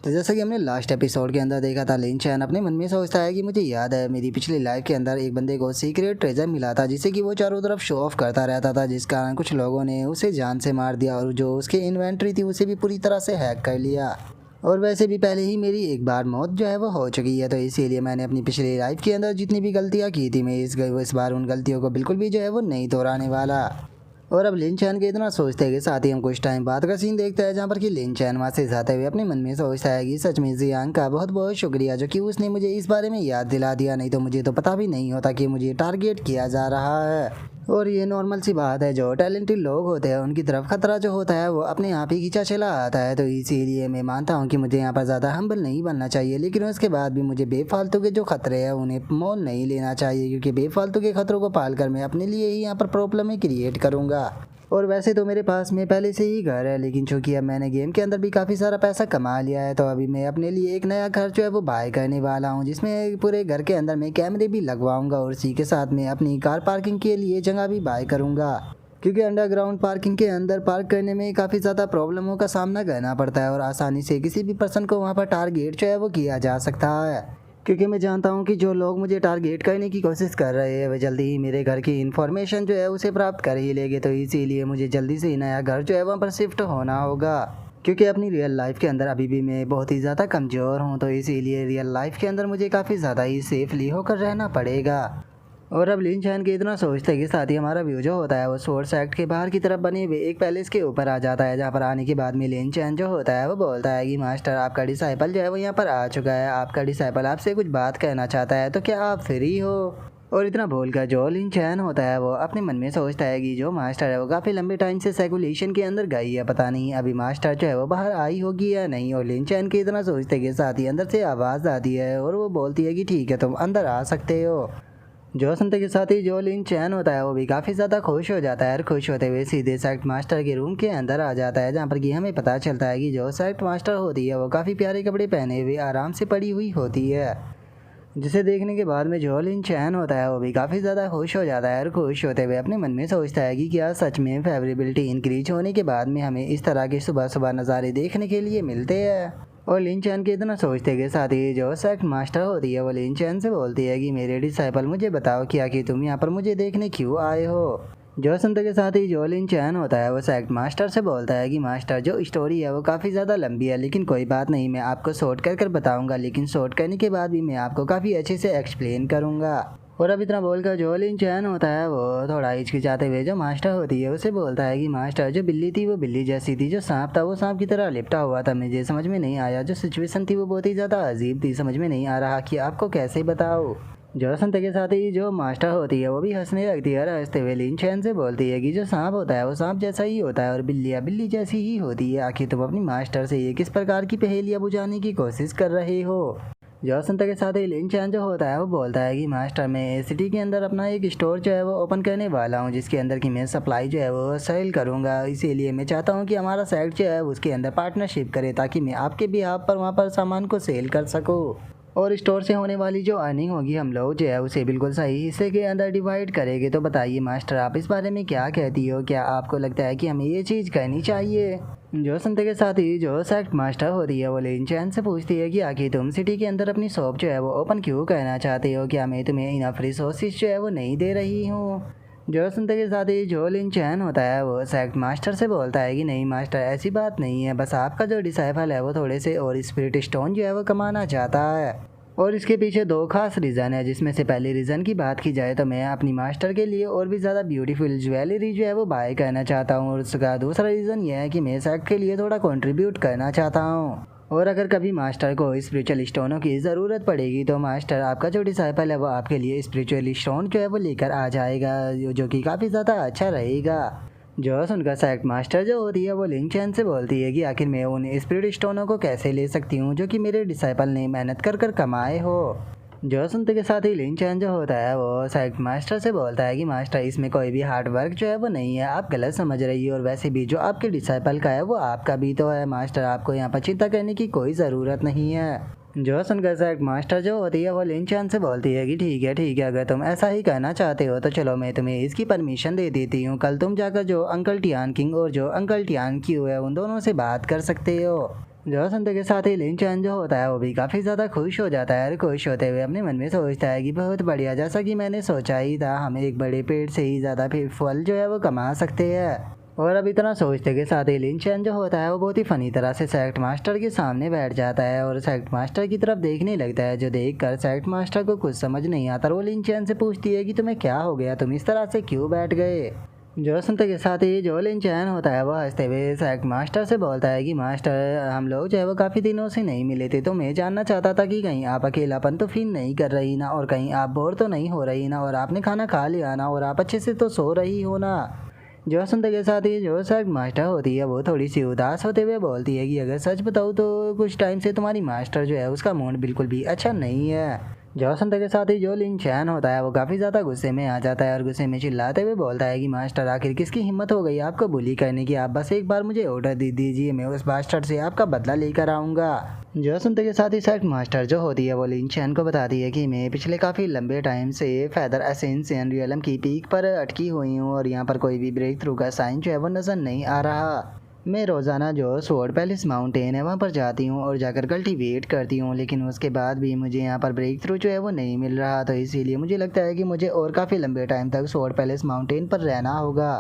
तो जैसा कि हमने लास्ट एपिसोड के अंदर देखा था, लिन चैन अपने मन में सोचता है कि मुझे याद है मेरी पिछली लाइफ के अंदर एक बंदे को सीक्रेट ट्रेजर मिला था जिसे कि वो चारों तरफ शो ऑफ करता रहता था, जिस कारण कुछ लोगों ने उसे जान से मार दिया और जो उसके इन्वेंट्री थी उसे भी पूरी तरह से हैक कर लिया। और वैसे भी पहले ही मेरी एक बार मौत जो है वो हो चुकी है, तो इसीलिए मैंने अपनी पिछली लाइफ के अंदर जितनी भी गलतियाँ की थी मैं इस बार उन गलतियों को बिल्कुल भी जो है वो नहीं दोहराने वाला। और अब लिन चैन के इतना सोचते के साथ ही हम कुछ टाइम बाद का सीन देखते हैं जहाँ पर कि लिन चैन वहाँ से जाते हुए अपने मन में सोचता है कि सच में जियांग का बहुत बहुत शुक्रिया जो कि उसने मुझे इस बारे में याद दिला दिया, नहीं तो मुझे तो पता भी नहीं होता कि मुझे टारगेट किया जा रहा है। और ये नॉर्मल सी बात है, जो टैलेंटेड लोग होते हैं उनकी तरफ खतरा जो होता है वो अपने आप ही खींचा चला आता है। तो इसीलिए मैं मानता हूँ कि मुझे यहाँ पर ज़्यादा हम्बल नहीं बनना चाहिए, लेकिन उसके बाद भी मुझे बेफालतू के जो खतरे हैं उन्हें मोल नहीं लेना चाहिए, क्योंकि बेफालतू के खतरों को पाल कर मैं अपने लिए ही यहाँ पर प्रॉब्लम क्रिएट करूँगा। और वैसे तो मेरे पास में पहले से ही घर है, लेकिन चूंकि अब मैंने गेम के अंदर भी काफ़ी सारा पैसा कमा लिया है, तो अभी मैं अपने लिए एक नया घर जो है वो बाय करने वाला हूँ, जिसमें पूरे घर के अंदर मैं कैमरे भी लगवाऊंगा और इसी के साथ में अपनी कार पार्किंग के लिए जगह भी बाय करूँगा, क्योंकि अंडरग्राउंड पार्किंग के अंदर पार्क करने में काफ़ी ज़्यादा प्रॉब्लमों का सामना करना पड़ता है और आसानी से किसी भी पर्सन को वहाँ पर टारगेट जो है वो किया जा सकता है, क्योंकि मैं जानता हूँ कि जो लोग मुझे टारगेट करने की कोशिश कर रहे हैं वे जल्दी ही मेरे घर की इन्फॉर्मेशन जो है उसे प्राप्त कर ही लेंगे। तो इसीलिए मुझे जल्दी से ही नया घर जो है वहाँ पर शिफ्ट होना होगा, क्योंकि अपनी रियल लाइफ के अंदर अभी भी मैं बहुत ही ज़्यादा कमज़ोर हूँ, तो इसीलिए रियल लाइफ के अंदर मुझे काफ़ी ज़्यादा ही सेफली होकर रहना पड़ेगा। और अब लिन चैन के इतना सोचते के साथ ही हमारा व्यू जो होता है वो सोर्स एक्ट के बाहर की तरफ बने हुए एक पैलेस के ऊपर आ जाता है, जहाँ पर आने के बाद में लिन चैन जो होता है वो बोलता है कि मास्टर आपका डिसाइपल जो है वो यहाँ पर आ चुका है, आपका डिसाइपल आपसे कुछ बात कहना चाहता है, तो क्या आप फ्री हो। और इतना बोलकर जो लिन चैन होता है वो अपने मन में सोचता है कि जो मास्टर है वो काफ़ी लंबे टाइम से सर्कुलेशन के अंदर गई है, पता नहीं अभी मास्टर जो है वो बाहर आई होगी या नहीं। और लिन चैन के इतना सोचते के साथ ही अंदर से आवाज़ आती है और वो बोलती है कि ठीक है तुम अंदर आ सकते हो। जो सुनते के साथ ही जो लिन चैन होता है वो भी काफ़ी ज़्यादा खुश हो जाता है और खुश होते हुए सीधे सेक्ट मास्टर के रूम के अंदर आ जाता है, जहाँ पर कि हमें पता चलता है कि जो सेक्ट मास्टर होती है वो काफ़ी प्यारे कपड़े पहने हुए आराम से पड़ी हुई होती है, जिसे देखने के बाद में जो लिन चैन होता है वो भी काफ़ी ज़्यादा खुश हो जाता है और खुश होते हुए अपने मन में सोचता है कि क्या सच में फेवरेबिलिटी इंक्रीज होने के बाद में हमें इस तरह के सुबह सुबह नज़ारे देखने के लिए मिलते हैं। और लिन चैन के इतना सोचते के साथ ही जो सेक्ट मास्टर होती है वो लिन चैन से बोलती है कि मेरे डिसाइपल मुझे बताओ क्या कि तुम यहाँ पर मुझे देखने क्यों आए हो। जो सुनते के साथ ही जो लिन चैन होता है वो सेक्ट मास्टर से बोलता है कि मास्टर जो स्टोरी है वो काफ़ी ज़्यादा लंबी है, लेकिन कोई बात नहीं मैं आपको शॉर्ट कर बताऊँगा, लेकिन शॉर्ट करने के बाद भी मैं आपको काफ़ी अच्छे से एक्सप्लेन करूँगा। और अब इतना बोलकर जो लिन चैन होता है वो थोड़ा हिचकिचाते हुए जो मास्टर होती है उसे बोलता है कि मास्टर जो बिल्ली थी वो बिल्ली जैसी थी, जो सांप था वो सांप की तरह लिपटा हुआ था, मुझे समझ में नहीं आया, जो सिचुएशन थी वो बहुत ही ज़्यादा अजीब थी, समझ में नहीं आ रहा कि आपको कैसे बताओ। जो सुनते के साथ ही जो मास्टर होती है वो भी हंसने लगती है और हंसते हुए लिन चैन से बोलती है कि जो सांप होता है वो सांप जैसा ही होता है और बिल्लियाँ बिल्ली जैसी ही होती है, आखिर तुम अपनी मास्टर से ये किस प्रकार की पहेलियाँ बुझाने की कोशिश कर रहे हो। जो सुनते के साथ ही लिन चैन जो होता है वो बोलता है कि मास्टर मैं सिटी के अंदर अपना एक स्टोर जो है वो ओपन करने वाला हूँ, जिसके अंदर की मैं सप्लाई जो है वो सेल करूँगा, इसीलिए मैं चाहता हूँ कि हमारा साइट जो है उसके अंदर पार्टनरशिप करे ताकि मैं आपके भी आप पर वहाँ पर सामान को सेल कर सकूँ और स्टोर से होने वाली जो अर्निंग होगी हम लोग जो है उसे बिल्कुल सही हिस्से के अंदर डिवाइड करेंगे। तो बताइए मास्टर आप इस बारे में क्या कहती हो, क्या आपको लगता है कि हमें ये चीज़ करनी चाहिए। जो सुनते के साथ ही जो सेक्ट मास्टर होती है वो लिन चैन से पूछती है कि आखिर तुम सिटी के अंदर अपनी शॉप जो है वो ओपन क्यों करना चाहते हो, क्या मैं तुम्हें इनफ रिसोर्सेज जो है वो नहीं दे रही हूँ। जो सुनते के साथ ही जो लिन चैन होता है वो सेक्ट मास्टर से बोलता है कि नहीं मास्टर ऐसी बात नहीं है, बस आपका जो डिसाइपल है वो थोड़े से और स्पिरिट स्टोन जो है वो कमाना चाहता है और इसके पीछे दो खास रीज़न है, जिसमें से पहले रीज़न की बात की जाए तो मैं अपनी मास्टर के लिए और भी ज़्यादा ब्यूटीफुल ज्वेलरी जो है वो बाय करना चाहता हूँ और उसका दूसरा रीज़न ये है कि मैं सेक्ट के लिए थोड़ा कंट्रीब्यूट करना चाहता हूँ और अगर कभी मास्टर को स्पिरिचुअल स्टोनों की ज़रूरत पड़ेगी तो मास्टर आपका जो डिसाइपल है वो आपके लिए स्पिरिचुअल स्टोन जो है वो लेकर आ जाएगा, जो कि काफ़ी ज़्यादा अच्छा रहेगा। जो सुनकर सेक्ट मास्टर जो होती है वो लिन चैन से बोलती है कि आखिर मैं उन स्पिरिट स्टोनों को कैसे ले सकती हूँ जो कि मेरे डिसाइपल ने मेहनत कर कमाए हो। जो सुनते के साथ ही लिन चैन जो होता है वो सेक्ट मास्टर से बोलता है कि मास्टर इसमें कोई भी हार्ड वर्क जो है वो नहीं है, आप गलत समझ रही हो और वैसे भी जो आपके डिसाइपल का है वो आपका भी तो है मास्टर, आपको यहाँ पर चिंता करने की कोई ज़रूरत नहीं है। जो सुनकर सेक्ट मास्टर जो होती है वो लिन चैन से बोलती है कि ठीक है अगर तुम ऐसा ही करना चाहते हो तो चलो मैं तुम्हें इसकी परमिशन दे देती हूँ, कल तुम जाकर जो अंकल टियान किंग और जो अंकल टियान क्यू है उन दोनों से बात कर सकते हो। जो सुनते के साथ ही लिन चैन जो होता है वो भी काफ़ी ज़्यादा खुश हो जाता है और खुश होते हुए अपने मन में सोचता है कि बहुत बढ़िया, जैसा कि मैंने सोचा ही था, हम एक बड़े पेड़ से ही ज़्यादा फिर फल जो है वो कमा सकते हैं। और अब इतना सोचते के साथ ही लिन चैन जो होता है वो बहुत ही फनी तरह से सेक्ट मास्टर के सामने बैठ जाता है और सेक्ट मास्टर की तरफ देखने लगता है, जो देख कर सेक्ट मास्टर को कुछ समझ नहीं आता। वो लिन चैन से पूछती है कि तुम्हें क्या हो गया, तुम इस तरह से क्यों बैठ गए। जो सुनते के साथ ही जो लिन चैन होता है वो हंसते हुए सेक्ट मास्टर से बोलता है कि मास्टर, हम लोग जो है वो काफ़ी दिनों से नहीं मिले थे, तो मैं जानना चाहता था कि कहीं आप अकेलापन तो फील नहीं कर रही ना, और कहीं आप बोर तो नहीं हो रही ना, और आपने खाना खा लिया ना, और आप अच्छे से तो सो रही हो ना। जो सुनते के साथ ही जो सेक्ट मास्टर होती है वो थोड़ी सी उदास होते हुए बोलती है कि अगर सच बताऊँ तो कुछ टाइम से तुम्हारी मास्टर जो है उसका मूड बिल्कुल भी अच्छा नहीं है। जो सुनते के साथ ही जो लिन चैन होता है वो काफ़ी ज़्यादा गुस्से में आ जाता है और गुस्से में चिल्लाते हुए बोलता है कि मास्टर, आखिर किसकी हिम्मत हो गई आपको बुली करने की, आप बस एक बार मुझे ऑर्डर दे दीजिए, मैं उस बास्टर्ड से आपका बदला लेकर आऊँगा। जो सुनते के साथ ही सेक्ट मास्टर जो होती है वो लिन चैन को बताती है कि मैं पिछले काफ़ी लंबे टाइम से फेदर एसेंशियन रियलम की पीक पर अटकी हुई हूँ और यहाँ पर कोई भी ब्रेक थ्रू का साइन जो है वो नज़र नहीं आ रहा। मैं रोज़ाना जो स्वॉर्ड पैलेस माउंटेन है वहाँ पर जाती हूँ और जाकर कल्टीवेट करती हूँ, लेकिन उसके बाद भी मुझे यहाँ पर ब्रेक थ्रू जो है वो नहीं मिल रहा। तो इसीलिए मुझे लगता है कि मुझे और काफ़ी लंबे टाइम तक स्वॉर्ड पैलेस माउंटेन पर रहना होगा,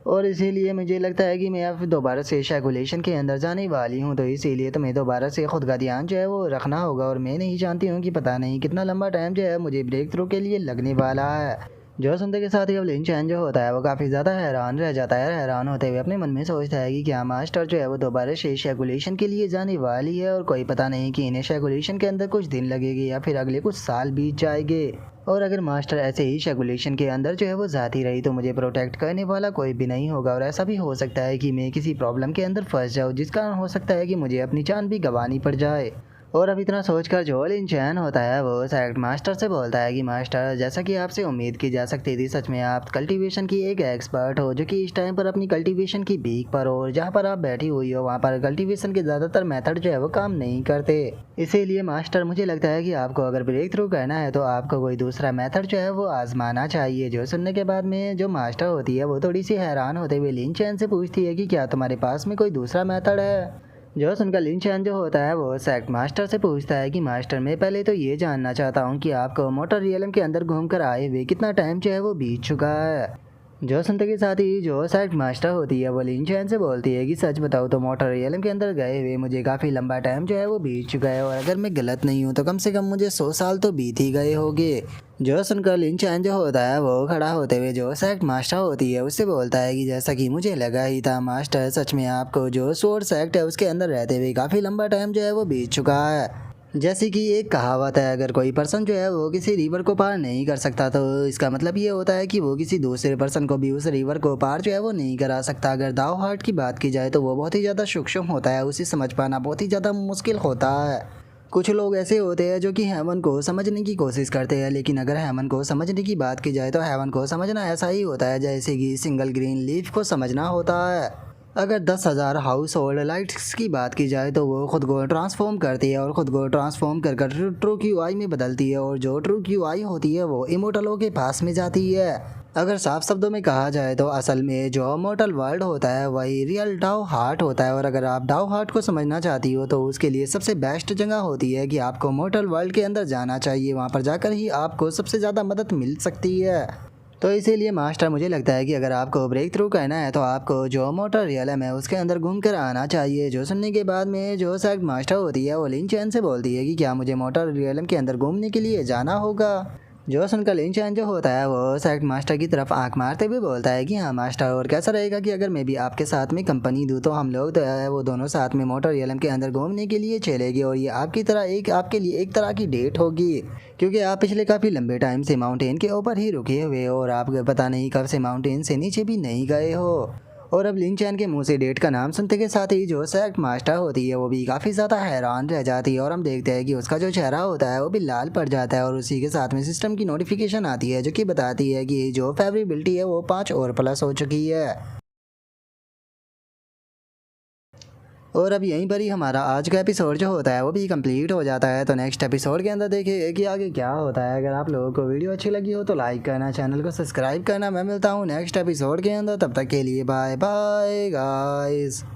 और इसीलिए मुझे लगता है कि मैं अब दोबारा से शैगुलेशन के अंदर जाने वाली हूँ। तो इसीलिए तुम्हें दोबारा से खुद का ध्यान जो है वो रखना होगा, और मैं नहीं जानती हूँ कि पता नहीं कितना लंबा टाइम जो है मुझे ब्रेक थ्रू के लिए लगने वाला है। जो सुनते के साथ ही अब लिन चैन जो होता है वो काफ़ी ज़्यादा हैरान रह जाता है। हैरान होते हुए अपने मन में सोचता है कि क्या मास्टर जो है वो दोबारा से शैगुलेशन के लिए जाने वाली है, और कोई पता नहीं कि इन्हें शैगुलेशन के अंदर कुछ दिन लगेंगे या फिर अगले कुछ साल बीत जाएंगे। और अगर मास्टर ऐसे ही शैगुलेशन के अंदर जो है वो जाती रही तो मुझे प्रोटेक्ट करने वाला कोई भी नहीं होगा, और ऐसा भी हो सकता है कि मैं किसी प्रॉब्लम के अंदर फंस जाऊँ, जिस कारण हो सकता है कि मुझे अपनी जान भी गंवानी पड़ जाए। और अब इतना सोचकर जो लिन चैन होता है वो सेक्ट मास्टर से बोलता है कि मास्टर, जैसा कि आपसे उम्मीद की जा सकती थी, सच में आप कल्टीवेशन की एक एक्सपर्ट हो जो कि इस टाइम पर अपनी कल्टीवेशन की पीक पर हो, और जहाँ पर आप बैठी हुई हो वहाँ पर कल्टीवेशन के ज़्यादातर मेथड जो है वो काम नहीं करते। इसीलिए मास्टर, मुझे लगता है कि आपको अगर ब्रेक थ्रू करना है तो आपको कोई दूसरा मेथड जो है वो आजमाना चाहिए। जो सुनने के बाद में जो मास्टर होती है वो थोड़ी सी हैरान होते हुए लिन चैन से पूछती है कि क्या तुम्हारे पास में कोई दूसरा मेथड है। जो सुनकर लिन चैन जो होता है वो सेक्ट मास्टर से पूछता है कि मास्टर, मैं पहले तो ये जानना चाहता हूँ कि आपको मोटर रियलम के अंदर घूमकर आए हुए कितना टाइम जो है वो बीत चुका है। जो सुनते के साथ ही जो सेक्ट मास्टर होती है वो लिन चैन से बोलती है कि सच बताओ तो मोटर रियलम के अंदर गए हुए मुझे काफ़ी लंबा टाइम जो है वो बीत चुका है, और अगर मैं गलत नहीं हूँ तो कम से कम मुझे 100 साल तो बीत ही गए होंगे। जो सुनकर लिन चैन जो होता है वो खड़ा होते हुए जो सेक्ट मास्टर होती है उससे बोलता है कि जैसा कि मुझे लगा ही था मास्टर, सच में आपको जो स्वॉर्ड सेक्ट है उसके अंदर रहते हुए काफ़ी लंबा टाइम जो है वो बीत चुका है। जैसे कि एक कहावत है, अगर कोई पर्सन जो है वो किसी रिवर को पार नहीं कर सकता तो इसका मतलब ये होता है कि वो किसी दूसरे पर्सन को भी उस रिवर को पार जो है वो नहीं करा सकता। अगर दाव हार्ट की बात की जाए तो वो बहुत ही ज़्यादा सूक्ष्म होता है, उसे समझ पाना बहुत ही ज़्यादा मुश्किल होता है। कुछ लोग ऐसे होते हैं जो कि हेवन को समझने की कोशिश करते हैं, लेकिन अगर हेवन को समझने की बात की जाए तो हेवन को समझना ऐसा ही होता है जैसे कि सिंगल ग्रीन लीफ को समझना होता है। अगर 10,000 हाउस होल्ड लाइट्स की बात की जाए तो वो खुद को ट्रांसफॉर्म करती है और ख़ुद को ट्रांसफॉर्म कर कर ट्रू क्यू आई में बदलती है, और जो ट्रू क्यू आई होती है वो इमोर्टलों के पास में जाती है। अगर साफ शब्दों में कहा जाए तो असल में जो मॉर्टल वर्ल्ड होता है वही रियल डाउ हार्ट होता है, और अगर आप डाउ हार्ट को समझना चाहती हो तो उसके लिए सबसे बेस्ट जगह होती है कि आपको मॉर्टल वर्ल्ड के अंदर जाना चाहिए, वहाँ पर जाकर ही आपको सबसे ज़्यादा मदद मिल सकती है। तो इसीलिए मास्टर, मुझे लगता है कि अगर आपको ब्रेक थ्रू करना है तो आपको जो मोटर रियलम है उसके अंदर घूम कर आना चाहिए। जो सुनने के बाद में जो सेक्ट मास्टर होती है वो लिन चैन से बोलती है कि क्या मुझे मोटर रियलम के अंदर घूमने के लिए जाना होगा। जो सुनकर लिन चैन जो होता है वो सेक्ट मास्टर की तरफ आंख मारते हुए बोलता है कि हाँ मास्टर, और कैसा रहेगा कि अगर मैं भी आपके साथ में कंपनी दूँ, तो हम लोग तो है वो दोनों साथ में मोटर रियलम के अंदर घूमने के लिए चलेंगे, और ये आपकी तरह आपके लिए एक तरह की डेट होगी, क्योंकि आप पिछले काफ़ी लंबे टाइम से माउंटेन के ऊपर ही रुके हुए हो और आप पता नहीं कब से माउंटेन से नीचे भी नहीं गए हो। और अब लिन चैन के मुंह से डेट का नाम सुनते के साथ ही जो सेक्ट मास्टर होती है वो भी काफ़ी ज़्यादा हैरान रह जाती है, और हम देखते हैं कि उसका जो चेहरा होता है वो भी लाल पड़ जाता है, और उसी के साथ में सिस्टम की नोटिफिकेशन आती है जो कि बताती है कि जो फेवरेबिलिटी है वो 5 और प्लस हो चुकी है। और अब यहीं पर ही हमारा आज का एपिसोड जो होता है वो भी कंप्लीट हो जाता है। तो नेक्स्ट एपिसोड के अंदर देखिए कि आगे क्या होता है। अगर आप लोगों को वीडियो अच्छी लगी हो तो लाइक करना, चैनल को सब्सक्राइब करना। मैं मिलता हूँ नेक्स्ट एपिसोड के अंदर, तब तक के लिए बाय बाय गाइस।